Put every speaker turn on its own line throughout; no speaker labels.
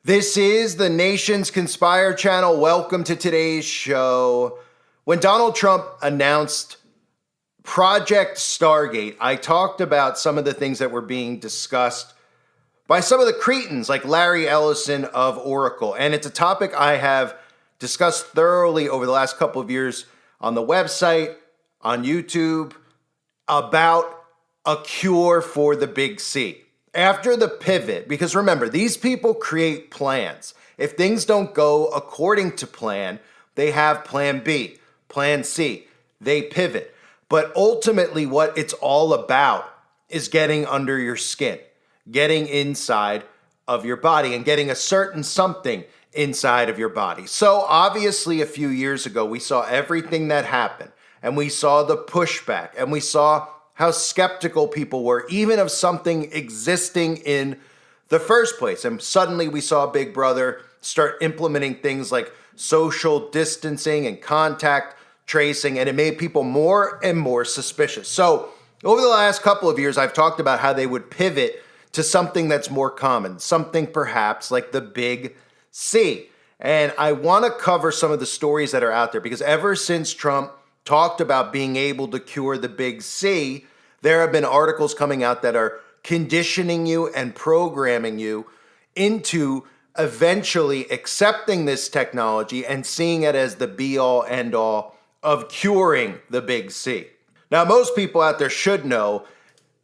This is the Nation's Conspire channel. Welcome to today's show. When Donald Trump announced Project Stargate, I talked about some of the things that were being discussed by some of the cretins like Larry Ellison of Oracle. And it's a topic I have discussed thoroughly over the last couple of years on the website, on YouTube, about a cure for the big C. After the pivot, because remember, these people create plans. If things don't go according to plan, they have plan B, plan C. They pivot. But ultimately, what it's all about is getting under your skin, getting inside of your body and getting a certain something inside of your body. So obviously, a few years ago, we saw everything that happened and we saw the pushback and we saw how skeptical people were, even of something existing in the first place. And suddenly we saw Big Brother start implementing things like social distancing and contact tracing, and it made people more and more suspicious. So over the last couple of years, I've talked about how they would pivot to something that's more common, something perhaps like the big C. And I want to cover some of the stories that are out there, because ever since Trump talked about being able to cure the big C, there have been articles coming out that are conditioning you and programming you into eventually accepting this technology and seeing it as the be-all, end-all of curing the big C. Now, most people out there should know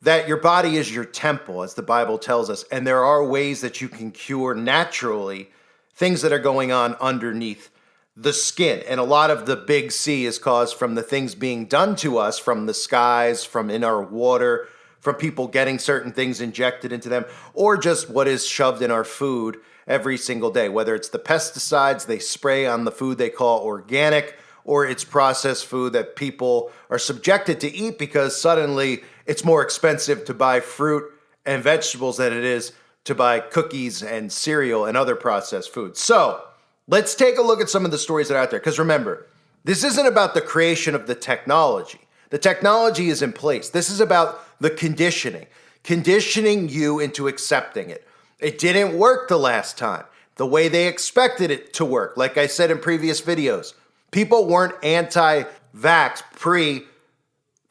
that your body is your temple, as the Bible tells us, and there are ways that you can cure naturally things that are going on underneath the skin. And a lot of the big C is caused from the things being done to us from the skies, from in our water, from people getting certain things injected into them, or just what is shoved in our food every single day, whether it's the pesticides they spray on the food they call organic, or it's processed food that people are subjected to eat because suddenly it's more expensive to buy fruit and vegetables than it is to buy cookies and cereal and other processed foods. So let's take a look at some of the stories that are out there. Because remember, this isn't about the creation of the technology. The technology is in place. This is about the conditioning you into accepting it. It didn't work the last time the way they expected it to work. Like I said in previous videos, people weren't anti-vax pre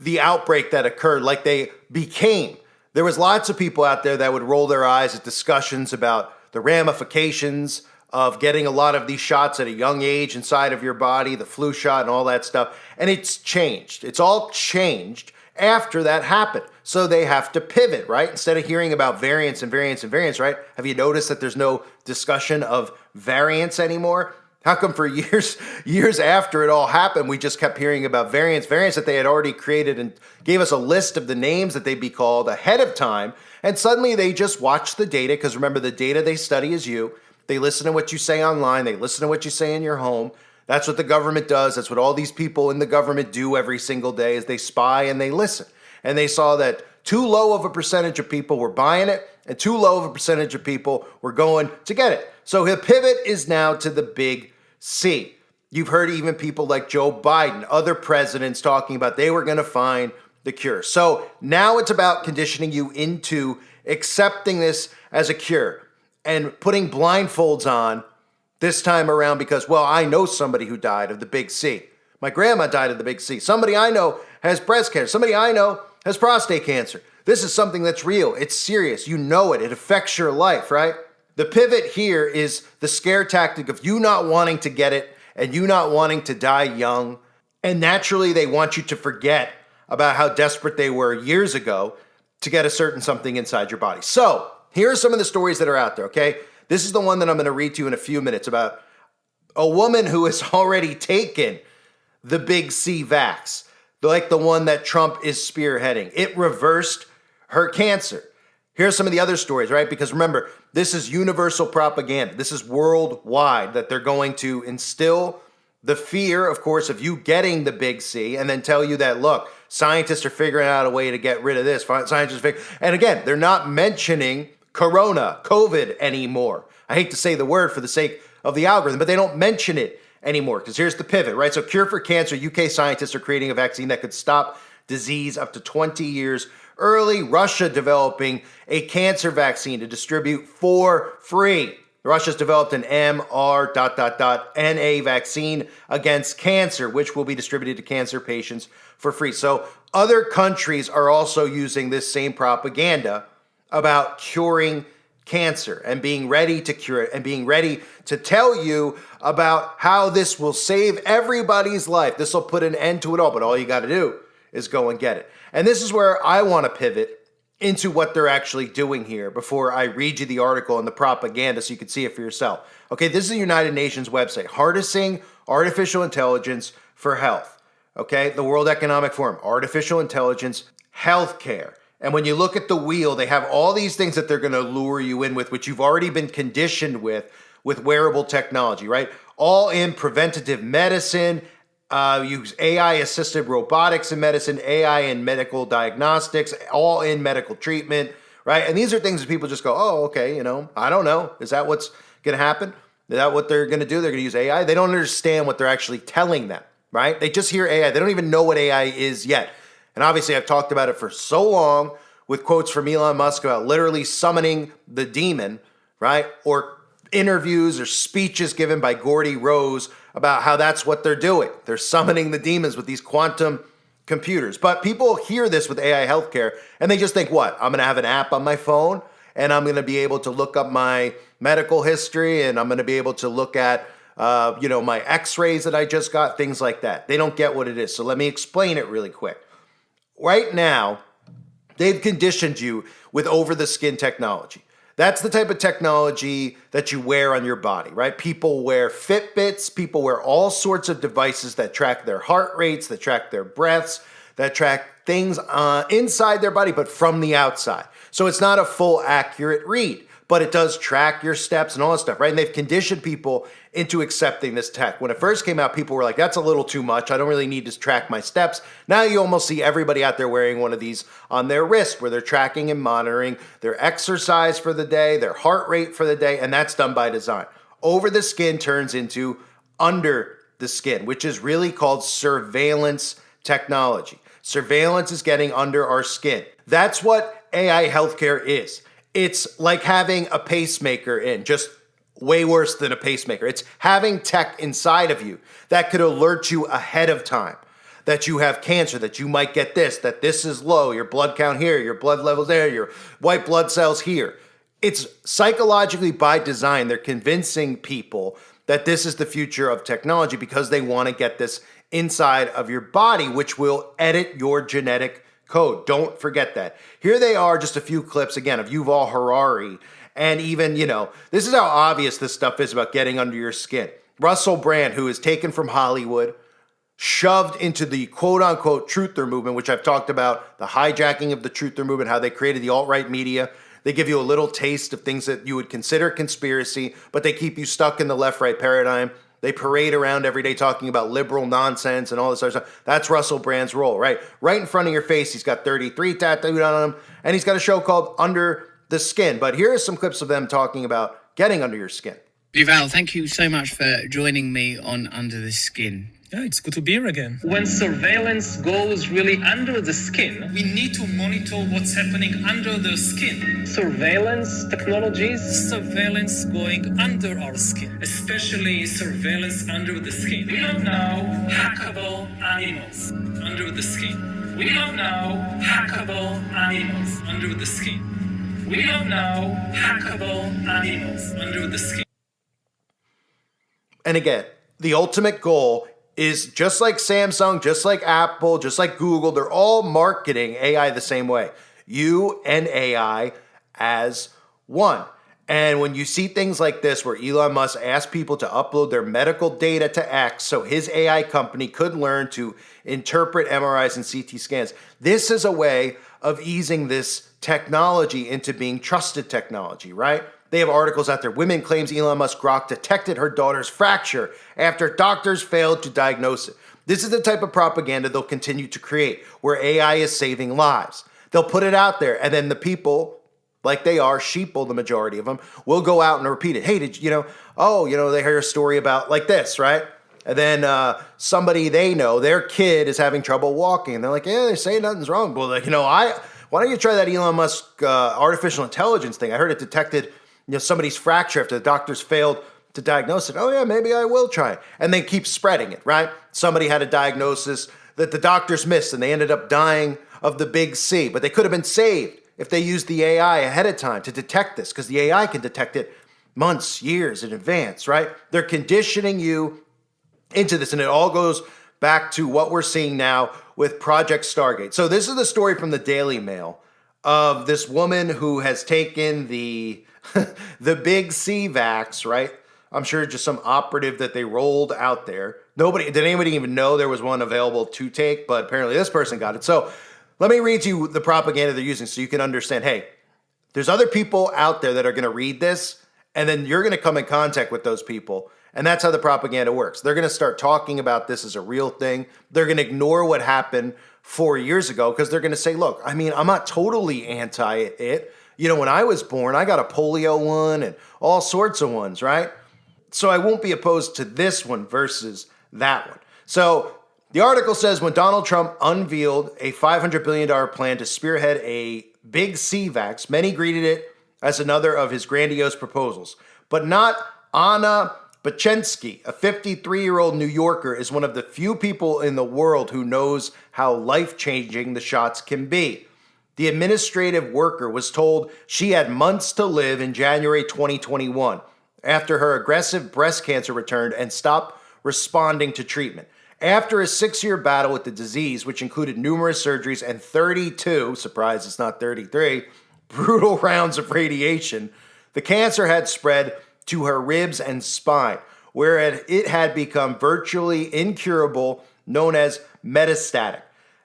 the outbreak that occurred like they became. There was lots of people out there that would roll their eyes at discussions about the ramifications of getting a lot of these shots at a young age inside of your body, the flu shot and all that stuff. And it's changed. It's all changed after that happened. So they have to pivot, right? Instead of hearing about variants and variants and variants, right? Have you noticed that there's no discussion of variants anymore? How come for years after it all happened, we just kept hearing about variants that they had already created and gave us a list of the names that they'd be called ahead of time. And suddenly they just watch the data, because remember, the data they study is you. They listen to what you say online. They listen to what you say in your home. That's what the government does. That's what all these people in the government do every single day, is they spy and they listen. And they saw that too low of a percentage of people were buying it and too low of a percentage of people were going to get it. So the pivot is now to the big C. You've heard even people like Joe Biden, other presidents talking about they were going to find the cure. So now it's about conditioning you into accepting this as a cure and putting blindfolds on this time around because, well, I know somebody who died of the big C. My grandma died of the big C. Somebody I know has breast cancer. Somebody I know has prostate cancer. This is something that's real. It's serious. You know it. It affects your life, right? The pivot here is the scare tactic of you not wanting to get it and you not wanting to die young. And naturally, they want you to forget about how desperate they were years ago to get a certain something inside your body. So here are some of the stories that are out there, okay? This is the one that I'm going to read to you in a few minutes about a woman who has already taken the big C vax, like the one that Trump is spearheading. It reversed her cancer. Here's some of the other stories, right? Because remember, this is universal propaganda. This is worldwide that they're going to instill the fear, of course, of you getting the big C and then tell you that, look, scientists are figuring out a way to get rid of this. And again, they're not mentioning COVID anymore. I hate to say the word for the sake of the algorithm, but they don't mention it anymore because here's the pivot, right? So cure for cancer, UK scientists are creating a vaccine that could stop disease up to 20 years early. Russia developing a cancer vaccine to distribute for free. Russia's developed an mRNA vaccine against cancer, which will be distributed to cancer patients for free. So other countries are also using this same propaganda about curing cancer and being ready to cure it and being ready to tell you about how this will save everybody's life. This will put an end to it all, but all you got to do is go and get it. And this is where I want to pivot into what they're actually doing here before I read you the article and the propaganda so you can see it for yourself. Okay, this is the United Nations website, Harnessing Artificial Intelligence for Health. Okay, the World Economic Forum, Artificial Intelligence, Healthcare. And when you look at the wheel, they have all these things that they're going to lure you in with, which you've already been conditioned with wearable technology, right? All in preventative medicine, use AI-assisted robotics in medicine, AI in medical diagnostics, all in medical treatment, right? And these are things that people just go, oh, okay, I don't know. Is that what's going to happen? Is that what they're going to do? They're going to use AI? They don't understand what they're actually telling them, right? They just hear AI. They don't even know what AI is yet. And obviously, I've talked about it for so long with quotes from Elon Musk about literally summoning the demon, right? Or interviews or speeches given by Gordy Rose about how that's what they're doing. They're summoning the demons with these quantum computers. But people hear this with AI healthcare and they just think, what? I'm going to have an app on my phone and I'm going to be able to look up my medical history and I'm going to be able to look at my x-rays that I just got, things like that. They don't get what it is. So let me explain it really quick. Right now, they've conditioned you with over-the-skin technology. That's the type of technology that you wear on your body, right? People wear Fitbits, people wear all sorts of devices that track their heart rates, that track their breaths, that track things inside their body, but from the outside. So it's not a full accurate read, but it does track your steps and all that stuff, right? And they've conditioned people into accepting this tech. When it first came out, people were like, that's a little too much. I don't really need to track my steps. Now you almost see everybody out there wearing one of these on their wrist where they're tracking and monitoring their exercise for the day, their heart rate for the day, and that's done by design. Over the skin turns into under the skin, which is really called surveillance technology. Surveillance is getting under our skin. That's what AI healthcare is. It's like having a pacemaker in, just way worse than a pacemaker. It's having tech inside of you that could alert you ahead of time that you have cancer, that you might get this, that this is low, your blood count here, your blood levels there, your white blood cells here. It's psychologically by design. They're convincing people that this is the future of technology because they want to get this inside of your body, which will edit your genetic code. Don't forget that. Here they are, just a few clips again of Yuval Harari. And even, this is how obvious this stuff is about getting under your skin. Russell Brand, who is taken from Hollywood, shoved into the quote-unquote truther movement, which I've talked about, the hijacking of the truther movement, how they created the alt-right media. They give you a little taste of things that you would consider conspiracy, but they keep you stuck in the left-right paradigm. They parade around every day talking about liberal nonsense and all this other stuff. That's Russell Brand's role, right? Right in front of your face, he's got 33 tattooed on him, and he's got a show called Under the Skin. But here are some clips of them talking about getting under your skin.
Yuval, thank you so much for joining me on Under the Skin.
Yeah, it's good to be here again.
When surveillance goes really under the skin,
we need to monitor what's happening under the skin.
Surveillance technologies.
Surveillance going under our skin. Especially surveillance under the skin.
We don't know hackable animals
under the skin.
We don't know hackable animals
under the skin.
We don't know hackable animals
under the skin.
And again, the ultimate goal is just like Samsung, just like Apple, just like Google, they're all marketing AI the same way. You and AI as one. And when you see things like this where Elon Musk asked people to upload their medical data to X so his AI company could learn to interpret MRIs and CT scans, this is a way of easing this technology into being trusted technology, right? They have articles out there. Women claims Elon Musk Grok detected her daughter's fracture after doctors failed to diagnose it. This is the type of propaganda they'll continue to create, where AI is saving lives. They'll put it out there, and then the people, like they are, sheeple, the majority of them, will go out and repeat it. Hey, did they hear a story about like this, right? And then somebody they know, their kid is having trouble walking, and they're like, yeah, they say nothing's wrong. Well, why don't you try that Elon Musk artificial intelligence thing? I heard it detected somebody's fracture after the doctors failed to diagnose it. Oh yeah, maybe I will try it. And they keep spreading it, right? Somebody had a diagnosis that the doctors missed and they ended up dying of the big C, but they could have been saved if they used the AI ahead of time to detect this, because the AI can detect it months, years in advance, right? They're conditioning you into this, and it all goes back to what we're seeing now with Project Stargate. So this is the story from the Daily Mail of this woman who has taken the the big C vax, right? I'm sure just some operative that they rolled out there. Did anybody even know there was one available to take? But apparently this person got it. So let me read you the propaganda they're using so you can understand, hey, there's other people out there that are going to read this, and then you're going to come in contact with those people. And that's how the propaganda works. They're going to start talking about this as a real thing. They're going to ignore what happened 4 years ago because they're going to say, look, I mean, I'm not totally anti it. When I was born, I got a polio one and all sorts of ones, right? So I won't be opposed to this one versus that one. So the article says when Donald Trump unveiled a $500 billion plan to spearhead a big C-vax, many greeted it as another of his grandiose proposals. But not Anna Bachensky, a 53-year-old New Yorker, is one of the few people in the world who knows how life-changing the shots can be. The administrative worker was told she had months to live in January 2021 after her aggressive breast cancer returned and stopped responding to treatment. After a 6-year battle with the disease, which included numerous surgeries and 32, surprise it's not 33, brutal rounds of radiation, the cancer had spread to her ribs and spine, where it had become virtually incurable, known as metastatic.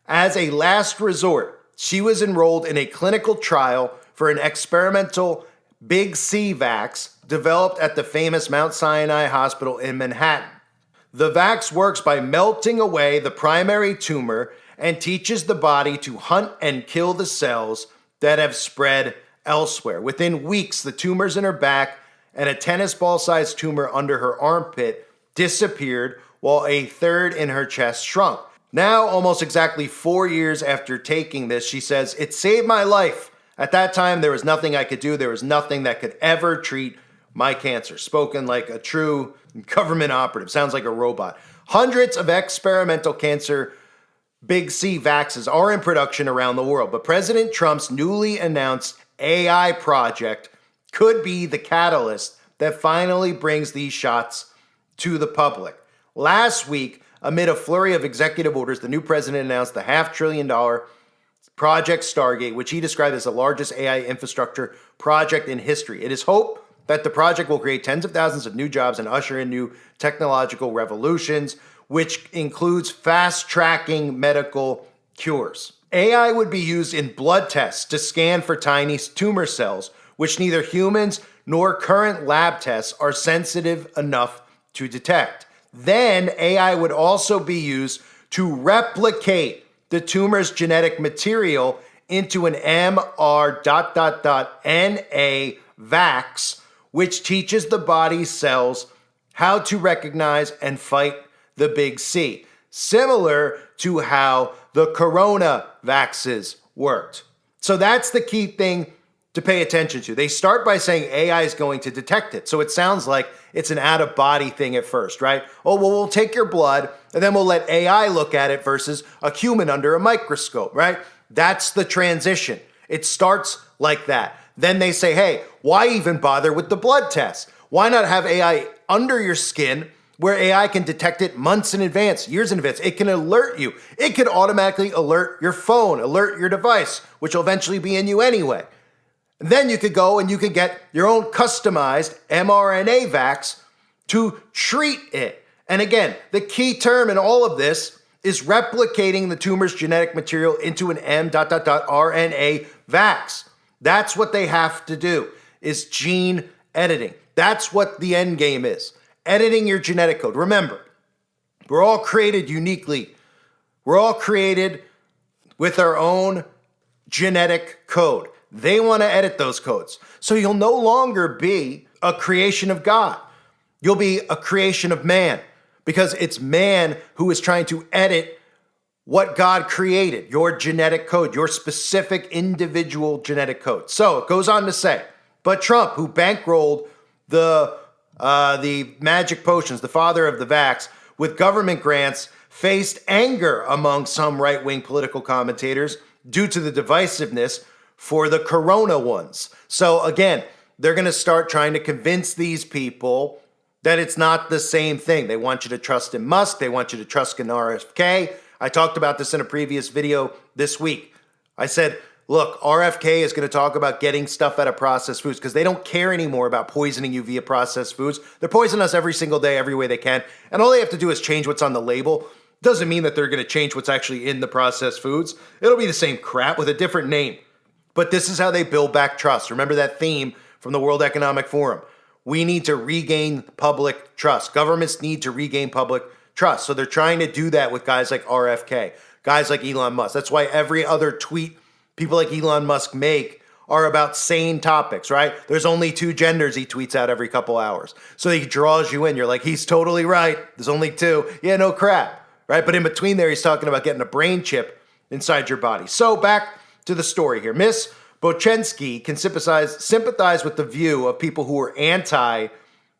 As a last resort, she was enrolled in a clinical trial for an experimental Big C vax developed at the famous Mount Sinai Hospital in Manhattan. The vax works by melting away the primary tumor and teaches the body to hunt and kill the cells that have spread elsewhere. Within weeks, the tumors in her back and a tennis ball-sized tumor under her armpit disappeared, while a third in her chest shrunk. Now, almost exactly 4 years after taking this, she says, "It saved my life. At that time, there was nothing I could do. There was nothing that could ever treat my cancer." Spoken like a true government operative. Sounds like a robot. Hundreds of experimental cancer Big C vaxes are in production around the world, but President Trump's newly announced AI project could be the catalyst that finally brings these shots to the public. Last week, amid a flurry of executive orders, the new president announced the $500 billion Project Stargate, which he described as the largest AI infrastructure project in history. It is hoped that the project will create tens of thousands of new jobs and usher in new technological revolutions, which includes fast-tracking medical cures. AI would be used in blood tests to scan for tiny tumor cells, which neither humans nor current lab tests are sensitive enough to detect. Then AI would also be used to replicate the tumor's genetic material into an mRNA vax, which teaches the body's cells how to recognize and fight the big C, similar to how the corona vaxes worked. So that's the key thing to pay attention to. They start by saying AI is going to detect it. So it sounds like it's an out-of-body thing at first, right? Oh, well, we'll take your blood and then we'll let AI look at it versus a human under a microscope, right? That's the transition. It starts like that. Then they say, hey, why even bother with the blood test? Why not have AI under your skin where AI can detect it months in advance, years in advance? It can alert you. It could automatically alert your phone, alert your device, which will eventually be in you anyway. And then you could go and you could get your own customized mRNA vax to treat it. And again, the key term in all of this is replicating the tumor's genetic material into an mRNA vax. That's what they have to do, is gene editing. That's what the end game is. Editing your genetic code. Remember, we're all created uniquely. We're all created with our own genetic code. They want to edit those codes. So you'll no longer be a creation of God. You'll be a creation of man, because it's man who is trying to edit what God created, your genetic code, your specific individual genetic code. So it goes on to say, But Trump, who bankrolled the magic potions, the father of the vax, with government grants, faced anger among some right-wing political commentators due to the divisiveness for the corona ones. So again, they're going to start trying to convince these people that it's not the same thing. They want you to trust in Musk. They want you to trust in RFK. I talked about this in a previous video this week. I said, look, RFK is going to talk about getting stuff out of processed foods because they don't care anymore about poisoning you via processed foods. They're poisoning us every single day, every way they can. And all they have to do is change what's on the label. Doesn't mean that they're going to change what's actually in the processed foods. It'll be the same crap with a different name. But this is how they build back trust. Remember that theme from the World Economic Forum. We need to regain public trust. Governments need to regain public trust. So they're trying to do that with guys like RFK, guys like Elon Musk. That's why every other tweet people like Elon Musk make are about sane topics, right? There's only 2 genders he tweets out every couple hours. So he draws you in. You're like, he's totally right. There's only 2. Yeah, no crap, right? But in between there, he's talking about getting a brain chip inside your body. So back to the story here. Miss Bochensky can sympathize with the view of people who are anti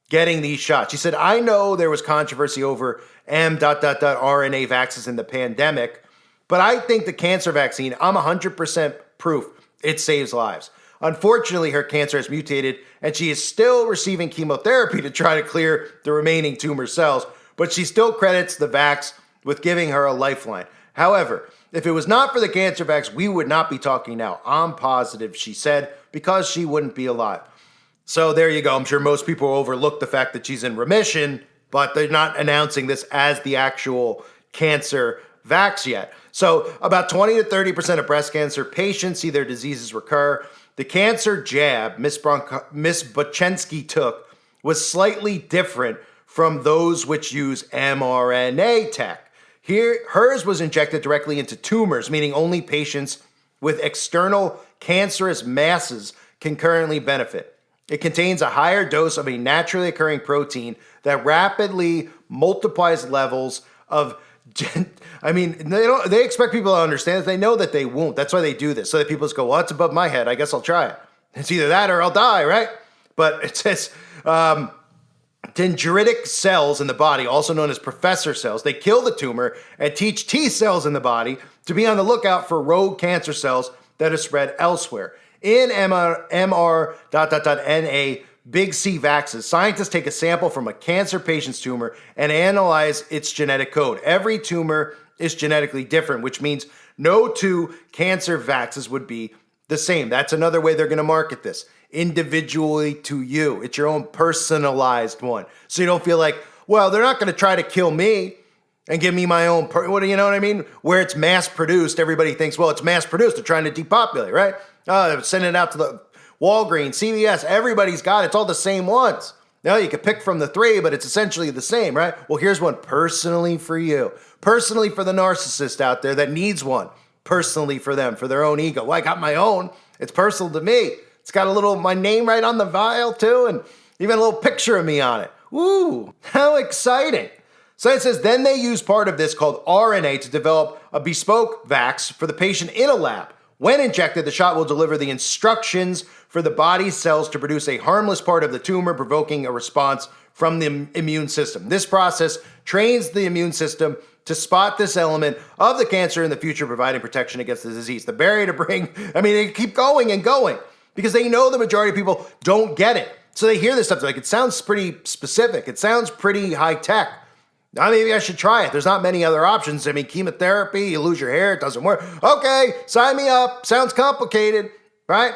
getting these shots. She said, I know there was controversy over RNA vaccines in the pandemic, but I think the cancer vaccine, I'm 100% proof it saves lives. Unfortunately, her cancer has mutated and she is still receiving chemotherapy to try to clear the remaining tumor cells, but she still credits the vax with giving her a lifeline. However, if it was not for the cancer vax, we would not be talking now. I'm positive, she said, because she wouldn't be alive. So there you go. I'm sure most people overlook the fact that she's in remission, but they're not announcing this as the actual cancer vax yet. So about 20 to 30% of breast cancer patients see their diseases recur. The cancer jab Miss Bochensky took was slightly different from those which use mRNA tech. Here, hers was injected directly into tumors, meaning only patients with external cancerous masses can currently benefit. It contains a higher dose of a naturally occurring protein that rapidly multiplies levels of they expect people to understand that. They know that they won't. That's why they do this. So that people just go, well, it's above my head. I guess I'll try it. It's either that or I'll die, right? But it says dendritic cells in the body, also known as professor cells, they kill the tumor and teach T cells in the body to be on the lookout for rogue cancer cells that are spread elsewhere. In MR.NA Big C vaxes, scientists take a sample from a cancer patient's tumor and analyze its genetic code. Every tumor is genetically different, which means no 2 cancer vaxes would be the same. That's another way they're going to market this. Individually to you. It's your own personalized one. So you don't feel like, well, they're not going to try to kill me and give me my own, you know what I mean? Where it's mass produced, everybody thinks, well, it's mass produced. They're trying to depopulate, right? They're sending it out to the Walgreens, CVS, everybody's got it. It's all the same ones. Now you can pick from the 3, but it's essentially the same, right? Well, here's one personally for you. Personally for the narcissist out there that needs one. Personally for them, for their own ego. Well, I got my own. It's personal to me. It's got my name right on the vial too, and even a little picture of me on it. Ooh, how exciting. So it says, then they use part of this called RNA to develop a bespoke vax for the patient in a lab. When injected, the shot will deliver the instructions for the body's cells to produce a harmless part of the tumor, provoking a response from the immune system. This process trains the immune system to spot this element of the cancer in the future, providing protection against the disease. The barrier to they keep going and going because they know the majority of people don't get it. So they hear this stuff, like, it sounds pretty specific. It sounds pretty high tech. Maybe I should try it. There's not many other options. Chemotherapy, you lose your hair, it doesn't work. Okay, sign me up. Sounds complicated, right?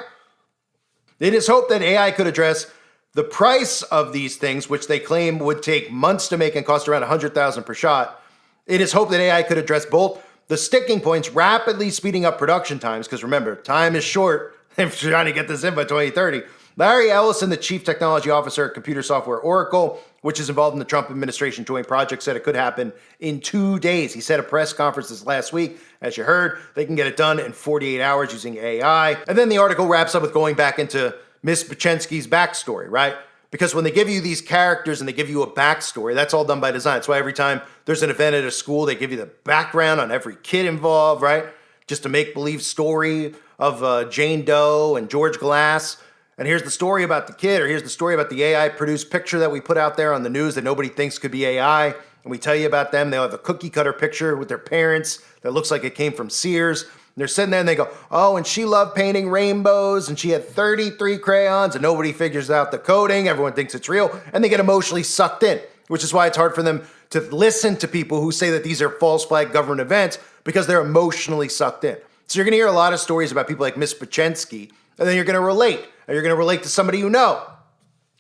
It is hoped that AI could address the price of these things, which they claim would take months to make and cost around $100,000 per shot. It is hoped that AI could address both the sticking points, rapidly speeding up production times, because remember, time is short if you're trying to get this in by 2030. Larry Ellison, the chief technology officer at computer software Oracle, which is involved in the Trump administration joint project, said it could happen in 2 days. He said at a press conference this last week, as you heard, they can get it done in 48 hours using AI. And then the article wraps up with going back into Miss Bochensky's backstory, right? Because when they give you these characters and they give you a backstory, that's all done by design. That's why every time there's an event at a school, they give you the background on every kid involved, right? Just a make-believe story of Jane Doe and George Glass. And here's the story about the kid, or here's the story about the AI produced picture that we put out there on the news that nobody thinks could be AI. And we tell you about them. They'll have a cookie cutter picture with their parents that looks like it came from Sears. And they're sitting there and they go, oh, and she loved painting rainbows and she had 33 crayons, and nobody figures out the coding. Everyone thinks it's real, and they get emotionally sucked in, which is why it's hard for them to listen to people who say that these are false flag government events, because they're emotionally sucked in. So you're going to hear a lot of stories about people like Miss Pachensky, and then you're going to relate. And you're going to relate to somebody you know.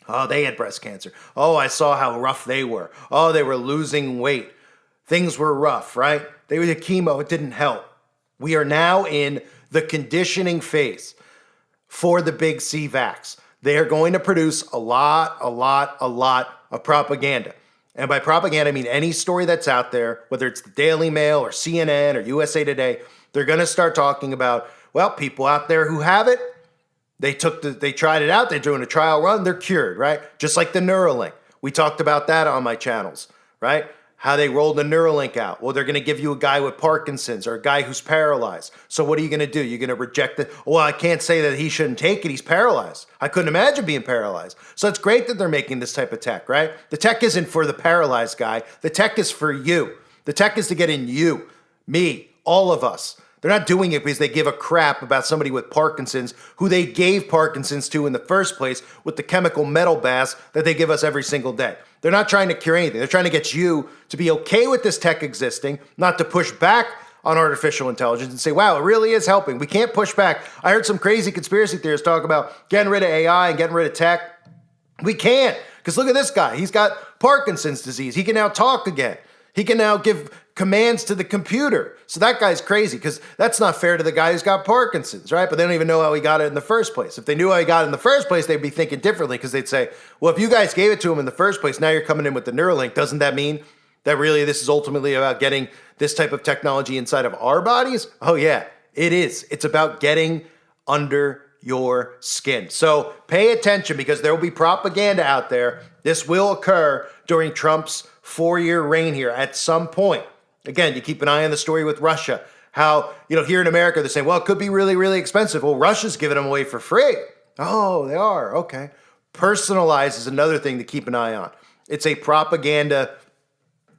Oh, they had breast cancer. Oh, I saw how rough they were. Oh, they were losing weight. Things were rough, right? They did chemo. It didn't help. We are now in the conditioning phase for the big C vax. They are going to produce a lot of propaganda. And by propaganda, I mean any story that's out there, whether it's the Daily Mail or CNN or USA Today, they're going to start talking about, well, people out there who have it, they tried it out, they're doing a trial run, they're cured, right? Just like the Neuralink. We talked about that on my channels, right? How they rolled the Neuralink out. Well, they're going to give you a guy with Parkinson's or a guy who's paralyzed. So what are you going to do? You're going to reject it? Well, I can't say that he shouldn't take it. He's paralyzed. I couldn't imagine being paralyzed. So it's great that they're making this type of tech, right? The tech isn't for the paralyzed guy. The tech is for you. The tech is to get in you, me, all of us. They're not doing it because they give a crap about somebody with Parkinson's who they gave Parkinson's to in the first place with the chemical metal baths that they give us every single day. They're not trying to cure anything. They're trying to get you to be okay with this tech existing, not to push back on artificial intelligence and say, wow, it really is helping. We can't push back. I heard some crazy conspiracy theorists talk about getting rid of AI and getting rid of tech. We can't, because look at this guy. He's got Parkinson's disease. He can now talk again. He can now give commands to the computer. So that guy's crazy, because that's not fair to the guy who's got Parkinson's, right? But they don't even know how he got it in the first place. If they knew how he got it in the first place, they'd be thinking differently, because they'd say, well, if you guys gave it to him in the first place, now you're coming in with the Neuralink. Doesn't that mean that really this is ultimately about getting this type of technology inside of our bodies? Oh yeah, it is. It's about getting under your skin. So pay attention, because there will be propaganda out there. This will occur during Trump's 4-year reign here at some point. Again, you keep an eye on the story with Russia. How, here in America, they're saying, well, it could be really, really expensive. Well, Russia's giving them away for free. Oh, they are. Okay. Personalized is another thing to keep an eye on. It's a propaganda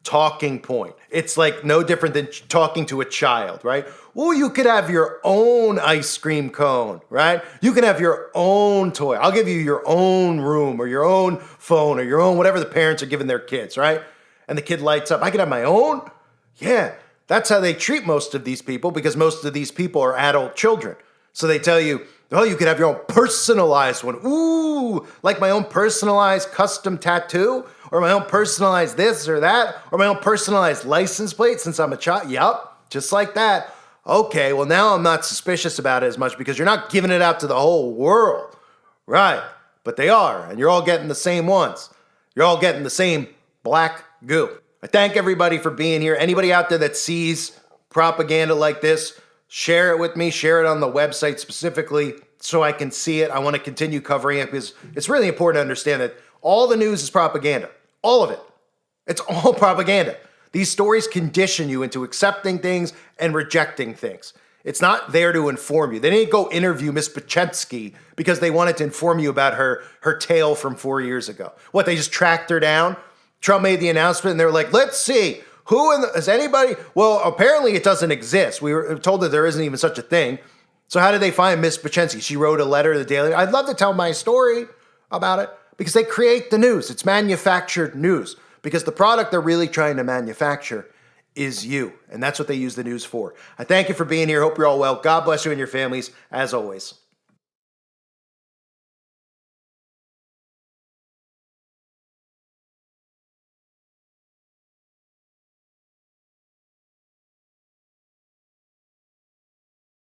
talking point. It's like no different than talking to a child, right? Well, you could have your own ice cream cone, right? You can have your own toy. I'll give you your own room or your own phone or your own, whatever the parents are giving their kids, right? And the kid lights up. I can have my own? Yeah, that's how they treat most of these people, because most of these people are adult children. So they tell you, oh, you could have your own personalized one. Ooh, like my own personalized custom tattoo, or my own personalized this or that, or my own personalized license plate since I'm a child. Yup, just like that. Okay, well, now I'm not suspicious about it as much, because you're not giving it out to the whole world. Right, but they are, and you're all getting the same ones. You're all getting the same black goo. I thank everybody for being here. Anybody out there that sees propaganda like this, share it with me. Share it on the website specifically so I can see it. I want to continue covering it, because it's really important to understand that all the news is propaganda. All of it. It's all propaganda. These stories condition you into accepting things and rejecting things. It's not there to inform you. They didn't go interview Miss Pachensky because they wanted to inform you about her tale from 4 years ago. What, they just tracked her down? Trump made the announcement and they were like, let's see, is anybody? Well, apparently it doesn't exist. We were told that there isn't even such a thing. So how did they find Miss Pachensky? She wrote a letter to the Daily. I'd love to tell my story about it, because they create the news. It's manufactured news, because the product they're really trying to manufacture is you. And that's what they use the news for. I thank you for being here. Hope you're all well. God bless you and your families, as always.